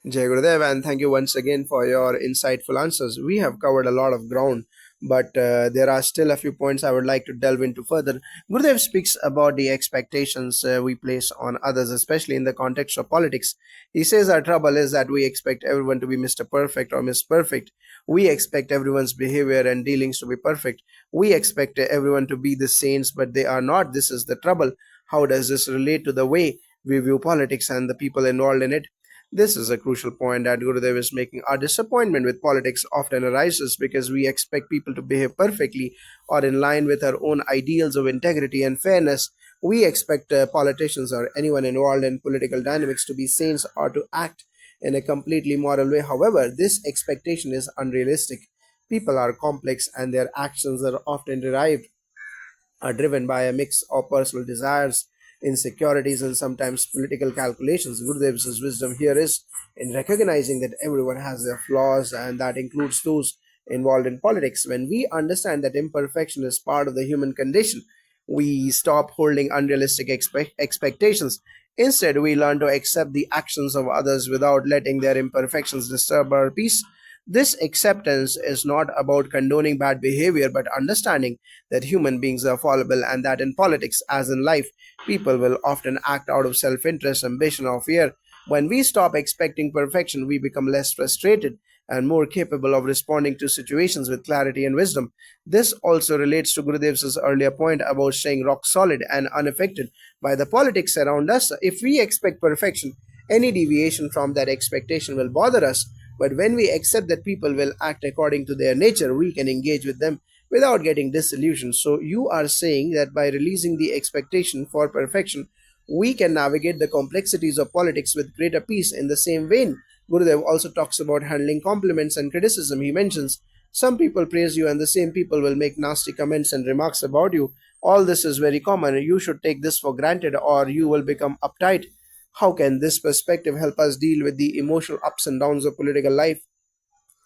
Jai Gurudev, and thank you once again for your insightful answers. We have covered a lot of ground, but there are still a few points I would like to delve into further. Gurudev speaks about the expectations we place on others, especially in the context of politics. He says our trouble is that we expect everyone to be Mr. Perfect or Miss Perfect. We expect everyone's behavior and dealings to be perfect. We expect everyone to be the saints, but they are not. This is the trouble. How does this relate to the way we view politics and the people involved in it? This is a crucial point that Gurudev is making. Our disappointment with politics often arises because we expect people to behave perfectly or in line with our own ideals of integrity and fairness. We expect politicians or anyone involved in political dynamics to be saints or to act in a completely moral way. However, this expectation is unrealistic. People are complex and their actions are often derived are driven by a mix of personal desires, insecurities, and sometimes political calculations. Gurudev's wisdom here is in recognizing that everyone has their flaws, and that includes those involved in politics. When we understand that imperfection is part of the human condition, we stop holding unrealistic expectations. Instead, we learn to accept the actions of others without letting their imperfections disturb our peace. This acceptance is not about condoning bad behavior, but understanding that human beings are fallible and that in politics, as in life, people will often act out of self interest, ambition, or fear. When we stop expecting perfection, we become less frustrated and more capable of responding to situations with clarity and wisdom. This also relates to Gurudev's earlier point about staying rock solid and unaffected by the politics around us. If we expect perfection, any deviation from that expectation will bother us. But when we accept that people will act according to their nature, we can engage with them without getting disillusioned. So, you are saying that by releasing the expectation for perfection, we can navigate the complexities of politics with greater peace. In the same vein, Gurudev also talks about handling compliments and criticism. He mentions some people praise you, and the same people will make nasty comments and remarks about you. All this is very common. You should take this for granted, or you will become uptight. How can this perspective help us deal with the emotional ups and downs of political life?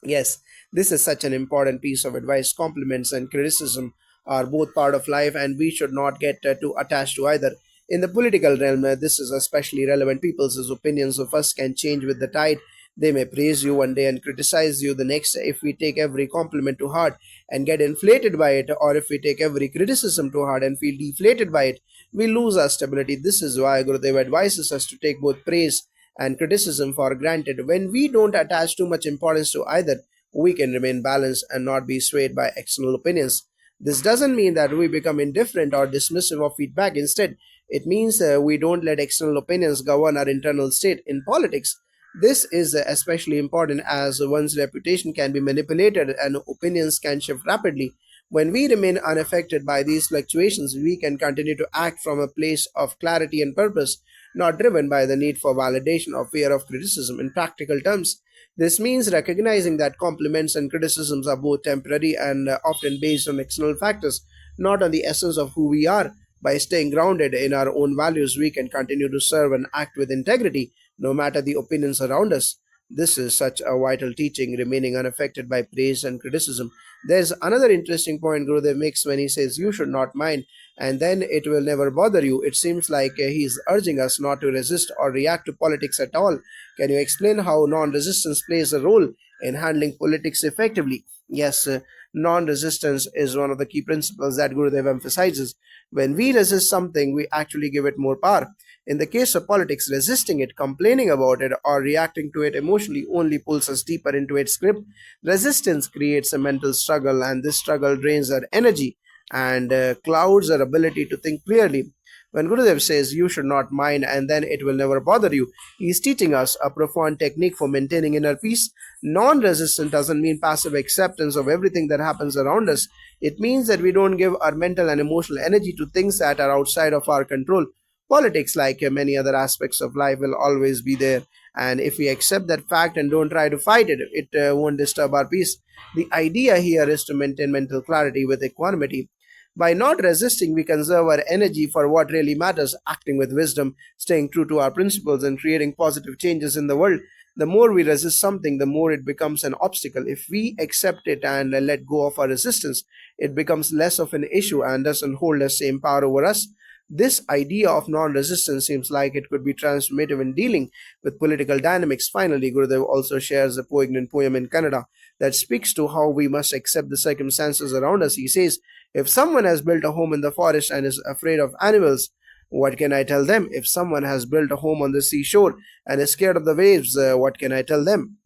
Yes, this is such an important piece of advice. Compliments and criticism are both part of life, and we should not get too attached to either. In the political realm, this is especially relevant. People's opinions of us can change with the tide. They may praise you one day and criticize you the next. If we take every compliment to heart and get inflated by it, or if we take every criticism to heart and feel deflated by it, we lose our stability. This is why Gurudev advises us to take both praise and criticism for granted. When we don't attach too much importance to either, we can remain balanced and not be swayed by external opinions. This doesn't mean that we become indifferent or dismissive of feedback. Instead, it means we don't let external opinions govern our internal state. In politics, this is especially important as one's reputation can be manipulated and opinions can shift rapidly. When we remain unaffected by these fluctuations, we can continue to act from a place of clarity and purpose, not driven by the need for validation or fear of criticism. In practical terms, this means recognizing that compliments and criticisms are both temporary and often based on external factors, not on the essence of who we are. By staying grounded in our own values, we can continue to serve and act with integrity, no matter the opinions around us. This is such a vital teaching, remaining unaffected by praise and criticism. There's another interesting point Gurudev makes when he says, "You should not mind, and then it will never bother you." It seems like he's urging us not to resist or react to politics at all. Can you explain how non resistance plays a role in handling politics effectively? Yes, non resistance is one of the key principles that Gurudev emphasizes. When we resist something, we actually give it more power. In the case of politics, resisting it, complaining about it, or reacting to it emotionally only pulls us deeper into its grip. Resistance creates a mental struggle, and this struggle drains our energy and clouds our ability to think clearly. When Gurudev says you should not mind and then it will never bother you, he is teaching us a profound technique for maintaining inner peace. Non resistant doesn't mean passive acceptance of everything that happens around us. It means that we don't give our mental and emotional energy to things that are outside of our control. Politics, like many other aspects of life, will always be there. And if we accept that fact and don't try to fight it, it won't disturb our peace. The idea here is to maintain mental clarity with equanimity. By not resisting, we conserve our energy for what really matters, acting with wisdom, staying true to our principles, and creating positive changes in the world. The more we resist something, the more it becomes an obstacle. If we accept it and let go of our resistance, it becomes less of an issue and doesn't hold the same power over us. This idea of non resistance seems like it could be transformative in dealing with political dynamics. Finally, Gurudev also shares a poignant poem in Kannada that speaks to how we must accept the circumstances around us. He says, if someone has built a home in the forest and is afraid of animals, what can I tell them? If someone has built a home on the seashore and is scared of the waves, what can I tell them?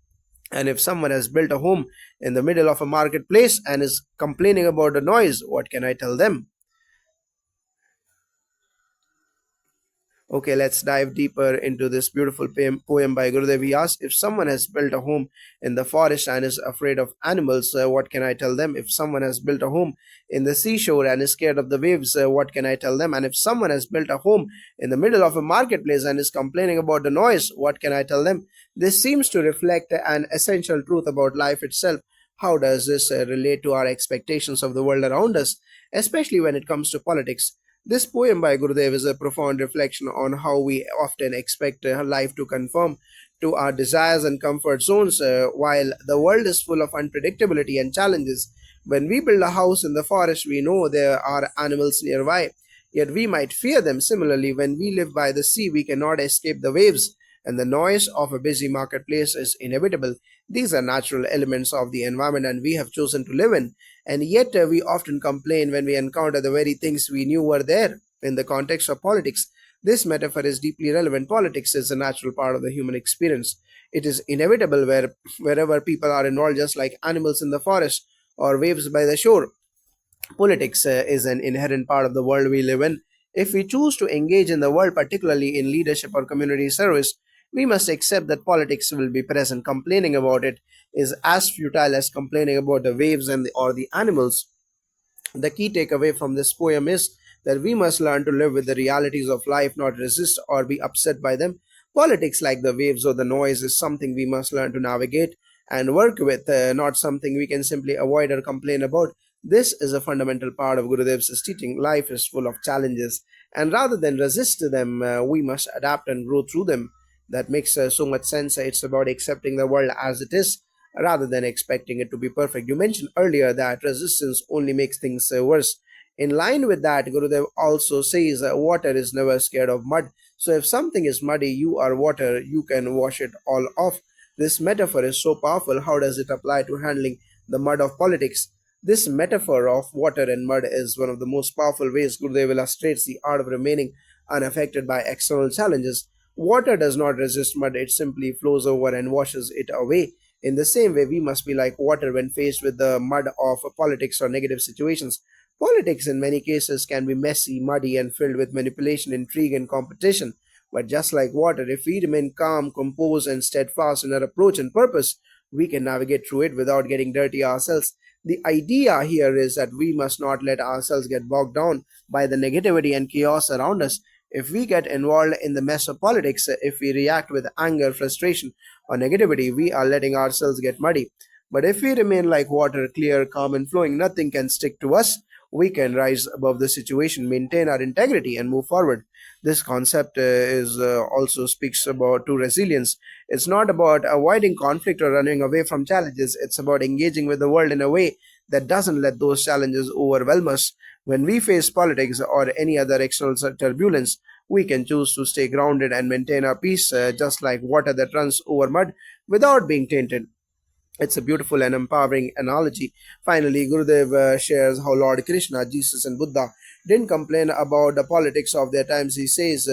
And if someone has built a home in the middle of a marketplace and is complaining about the noise, what can I tell them? Okay, let's dive deeper into this beautiful poem by Gurudev. He asks, if someone has built a home in the forest and is afraid of animals, what can I tell them? If someone has built a home in the seashore and is scared of the waves, what can I tell them? And if someone has built a home in the middle of a marketplace and is complaining about the noise, what can I tell them? This seems to reflect an essential truth about life itself. How does this relate to our expectations of the world around us, especially when it comes to politics? This poem by Gurudev is a profound reflection on how we often expect life to conform to our desires and comfort zones, while the world is full of unpredictability and challenges. When we build a house in the forest, we know there are animals nearby, yet we might fear them. Similarly, when we live by the sea, we cannot escape the waves, and the noise of a busy marketplace is inevitable. These are natural elements of the environment, and we have chosen to live in. And yet, we often complain when we encounter the very things we knew were there. In the context of politics, this metaphor is deeply relevant. Politics is a natural part of the human experience. It is inevitable wherever people are involved, just like animals in the forest or waves by the shore. Politics is an inherent part of the world we live in. If we choose to engage in the world, particularly in leadership or community service, we must accept that politics will be present. Complaining about it is as futile as complaining about the waves or the animals. The key takeaway from this poem is that we must learn to live with the realities of life, not resist or be upset by them. Politics, like the waves or the noise, is something we must learn to navigate and work with, not something we can simply avoid or complain about. This is a fundamental part of Gurudev's teaching. Life is full of challenges, and rather than resist them, we must adapt and grow through them. That makes so much sense. It's about accepting the world as it is rather than expecting it to be perfect. You mentioned earlier that resistance only makes things worse. In line with that, Gurudev also says water is never scared of mud. So if something is muddy, you are water, you can wash it all off. This metaphor is so powerful. How does it apply to handling the mud of politics? This metaphor of water and mud is one of the most powerful ways Gurudev illustrates the art of remaining unaffected by external challenges. Water does not resist mud, it simply flows over and washes it away. In the same way, we must be like water when faced with the mud of politics or negative situations. Politics, in many cases, can be messy, muddy, and filled with manipulation, intrigue, and competition. But just like water, if we remain calm, composed, and steadfast in our approach and purpose, we can navigate through it without getting dirty ourselves. The idea here is that we must not let ourselves get bogged down by the negativity and chaos around us. If we get involved in the mess of politics, if we react with anger, frustration, or negativity, we are letting ourselves get muddy. But if we remain like water, clear, calm, and flowing, nothing can stick to us. We can rise above the situation, maintain our integrity, and move forward. This concept is also speaks about to resilience. It's not about avoiding conflict or running away from challenges. It's about engaging with the world in a way that doesn't let those challenges overwhelm us. When we face politics or any other external turbulence, we can choose to stay grounded and maintain our peace, just like water that runs over mud without being tainted. It's a beautiful and empowering analogy. Finally, Gurudev shares how Lord Krishna, Jesus, and Buddha didn't complain about the politics of their times. He says,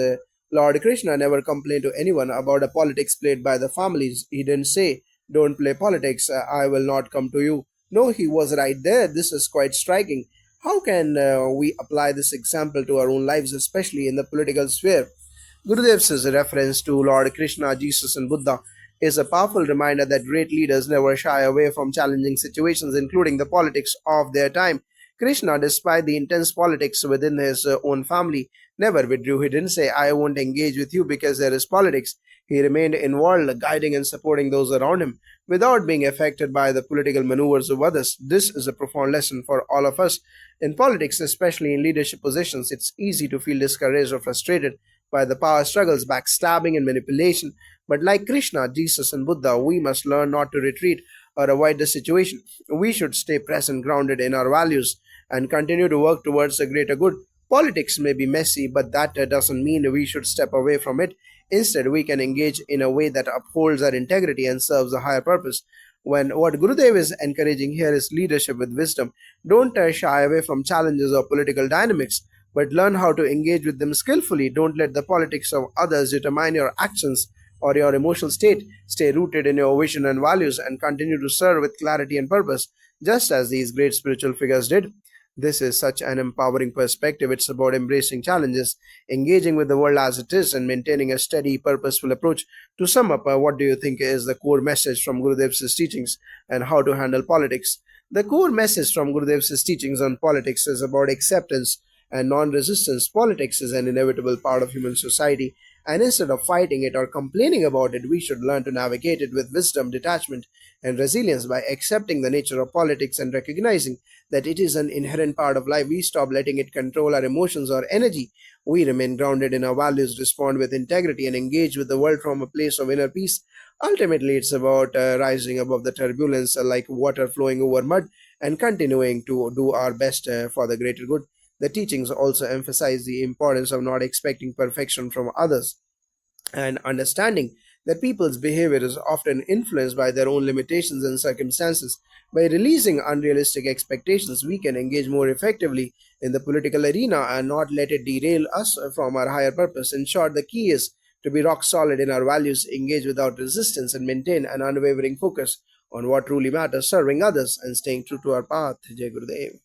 Lord Krishna never complained to anyone about the politics played by the families. He didn't say, don't play politics, I will not come to you. No, he was right there. This is quite striking. How can we apply this example to our own lives, especially in the political sphere? Gurudev's reference to Lord Krishna, Jesus, and Buddha is a powerful reminder that great leaders never shy away from challenging situations, including the politics of their time. Krishna, despite the intense politics within his own family, never withdrew. He didn't say, I won't engage with you because there is politics. He remained involved, guiding and supporting those around him without being affected by the political maneuvers of others. This is a profound lesson for all of us. In politics, especially in leadership positions, it's easy to feel discouraged or frustrated by the power struggles, backstabbing, and manipulation. But like Krishna, Jesus, and Buddha, we must learn not to retreat or avoid the situation. We should stay present, grounded in our values, and continue to work towards a greater good. Politics may be messy, but that doesn't mean we should step away from it. Instead, we can engage in a way that upholds our integrity and serves a higher purpose. When what Gurudev is encouraging here is leadership with wisdom. Don't shy away from challenges or political dynamics, but learn how to engage with them skillfully. Don't let the politics of others determine your actions or your emotional state. Stay rooted in your vision and values and continue to serve with clarity and purpose, just as these great spiritual figures did. This is such an empowering perspective. It's about embracing challenges, engaging with the world as it is, and maintaining a steady, purposeful approach. To sum up, what do you think is the core message from Gurudev's teachings and how to handle politics? The core message from Gurudev's teachings on politics is about acceptance and non resistance. Politics is an inevitable part of human society, and instead of fighting it or complaining about it, we should learn to navigate it with wisdom, detachment, and resilience. By accepting the nature of politics and recognizing that it is an inherent part of life, we stop letting it control our emotions or energy. We remain grounded in our values, respond with integrity, and engage with the world from a place of inner peace. Ultimately, it's about rising above the turbulence like water flowing over mud and continuing to do our best for the greater good. The teachings also emphasize the importance of not expecting perfection from others and understanding that people's behavior is often influenced by their own limitations and circumstances. By releasing unrealistic expectations, we can engage more effectively in the political arena and not let it derail us from our higher purpose. In short, the key is to be rock solid in our values, engage without resistance, and maintain an unwavering focus on what truly matters, serving others and staying true to our path. Jai Gurudev.